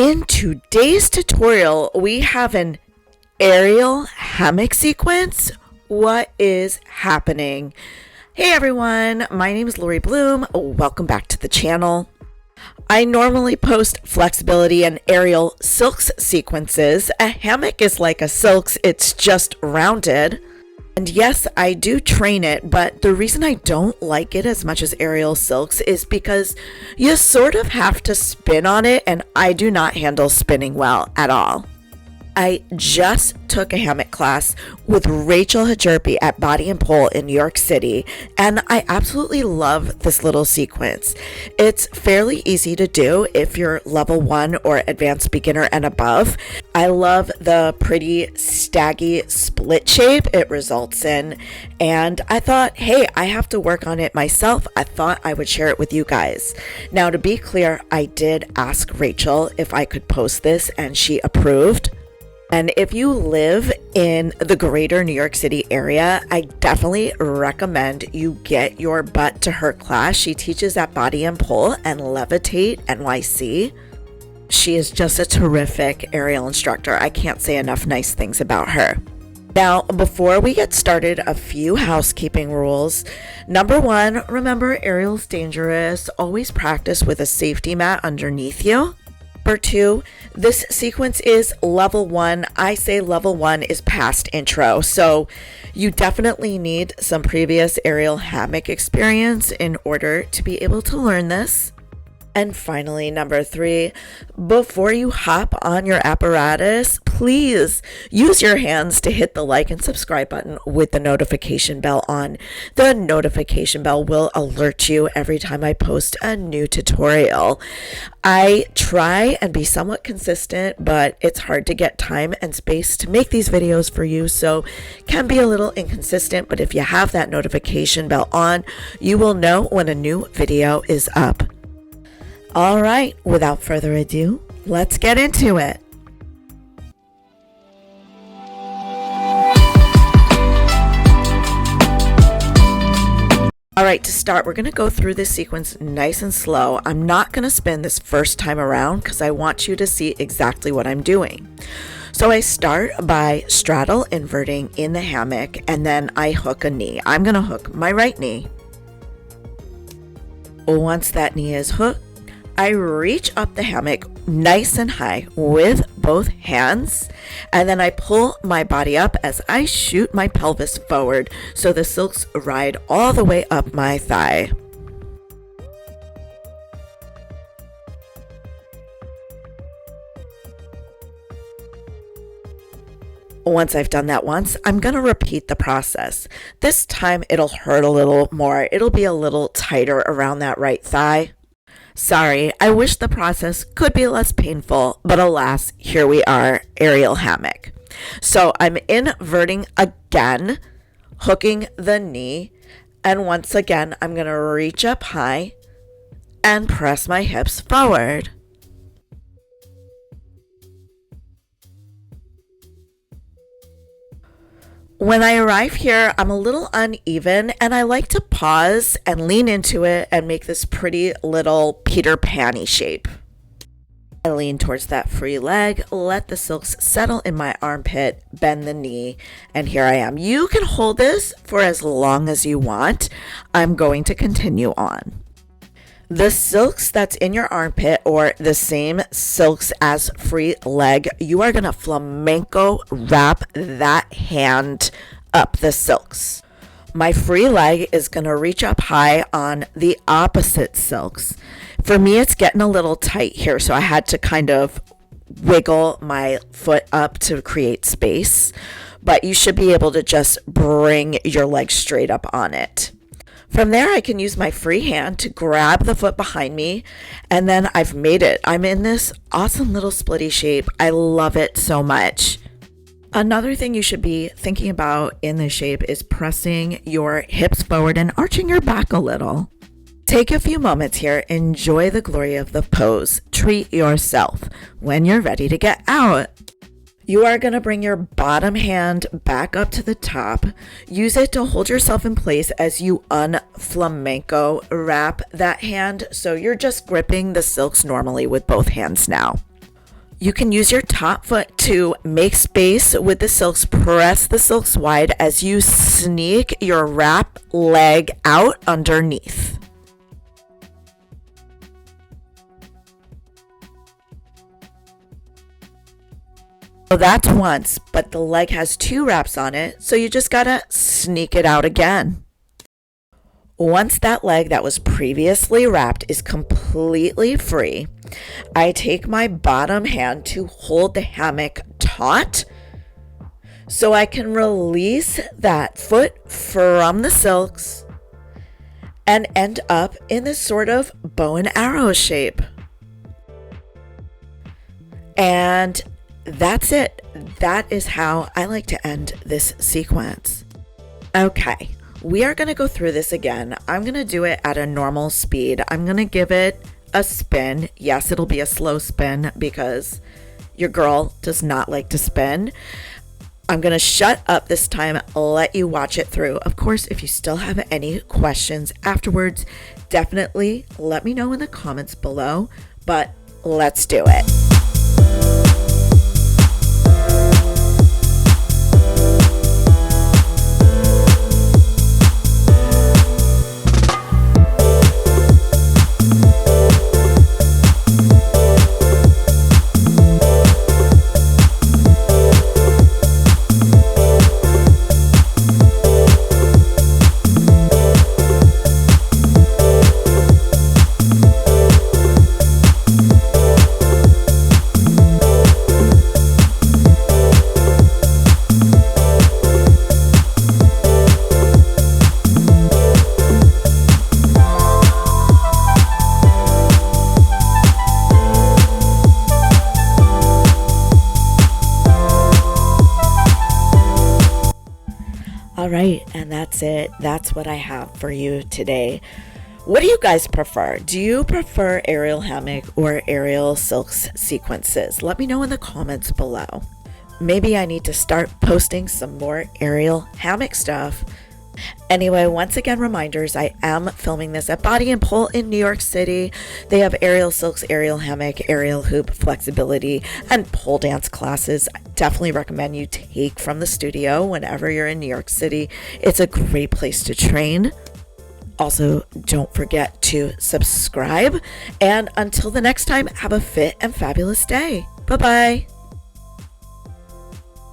In today's tutorial, we have an aerial hammock sequence. What is happening? Hey everyone, my name is Laurie Bloom. Welcome back to the channel. I normally post flexibility and aerial silks sequences. A hammock is like a silks, it's just rounded. And yes, I do train it, but the reason I don't like it as much as aerial silks is because you sort of have to spin on it, and I do not handle spinning well at all. I just took a hammock class with Rachel Hjerpe at Body and Pole in New York City, and I absolutely love this little sequence. It's fairly easy to do if you're level 1 or advanced beginner and above. I love the pretty staggy split shape it results in, and I thought, hey, I have to work on it myself. I thought I would share it with you guys. Now, to be clear, I did ask Rachel if I could post this, and she approved. And if you live in the greater New York City area, I definitely recommend you get your butt to her class. She teaches at Body and Pole and Levitate NYC. She is just a terrific aerial instructor. I can't say enough nice things about her. Now, before we get started, a few housekeeping rules. Number 1, remember aerial's dangerous. Always practice with a safety mat underneath you. Number 2, this sequence is level 1. I say level 1 is past intro, so you definitely need some previous aerial hammock experience in order to be able to learn this. And finally, number 3, before you hop on your apparatus, please use your hands to hit the like and subscribe button with the notification bell on. The notification bell will alert you every time I post a new tutorial. I try and be somewhat consistent, but it's hard to get time and space to make these videos for you, so can be a little inconsistent, but if you have that notification bell on, you will know when a new video is up. All right, without further ado, let's get into it. All right, to start, we're going to go through this sequence nice and slow. I'm not going to spin this first time around because I want you to see exactly what I'm doing. So I start by straddle inverting in the hammock, and then I hook a knee. I'm going to hook my right knee. Once that knee is hooked, I reach up the hammock nice and high with both hands, and then I pull my body up as I shoot my pelvis forward so the silks ride all the way up my thigh. Once I've done that once, I'm going to repeat the process. This time it'll hurt a little more. It'll be a little tighter around that right thigh. Sorry, I wish the process could be less painful, but alas, here we are, aerial hammock. So I'm inverting again, hooking the knee, and once again, I'm going to reach up high and press my hips forward. When I arrive here, I'm a little uneven, and I like to pause and lean into it and make this pretty little Peter Pan-y shape. I lean towards that free leg, let the silks settle in my armpit, bend the knee, and here I am. You can hold this for as long as you want. I'm going to continue on. The silks that's in your armpit, or the same silks as free leg, you are going to flamenco wrap that hand up the silks. My free leg is going to reach up high on the opposite silks. For me, it's getting a little tight here, so I had to kind of wiggle my foot up to create space, but you should be able to just bring your leg straight up on it. From there, I can use my free hand to grab the foot behind me, and then I've made it. I'm in this awesome little splitty shape. I love it so much. Another thing you should be thinking about in this shape is pressing your hips forward and arching your back a little. Take a few moments here. Enjoy the glory of the pose. Treat yourself. When you're ready to get out, you are going to bring your bottom hand back up to the top. Use it to hold yourself in place as you unflamenco wrap that hand. So you're just gripping the silks normally with both hands now. You can use your top foot to make space with the silks. Press the silks wide as you sneak your wrap leg out underneath. So that's once, but the leg has 2 wraps on it, so you just gotta sneak it out again. Once that leg that was previously wrapped is completely free, I take my bottom hand to hold the hammock taut so I can release that foot from the silks and end up in this sort of bow and arrow shape. And that's it. That is how I like to end this sequence. Okay. We are going to go through this again. I'm going to do it at a normal speed. I'm going to give it a spin. Yes, it'll be a slow spin because your girl does not like to spin. I'm going to shut up this time, let you watch it through. Of course, if you still have any questions afterwards, definitely let me know in the comments below, but let's do it. All right, and that's it. That's what I have for you today. What do you guys prefer? Do you prefer Aerial Hammock or Aerial Silks sequences? Let me know in the comments below. Maybe I need to start posting some more Aerial Hammock stuff. Anyway, once again, reminders, I am filming this at Body and Pole in New York City. They have Aerial Silks, Aerial Hammock, Aerial Hoop, Flexibility, and pole dance classes. I definitely recommend you take from the studio whenever you're in New York City. It's a great place to train. Also, don't forget to subscribe. And until the next time, have a fit and fabulous day. Bye-bye.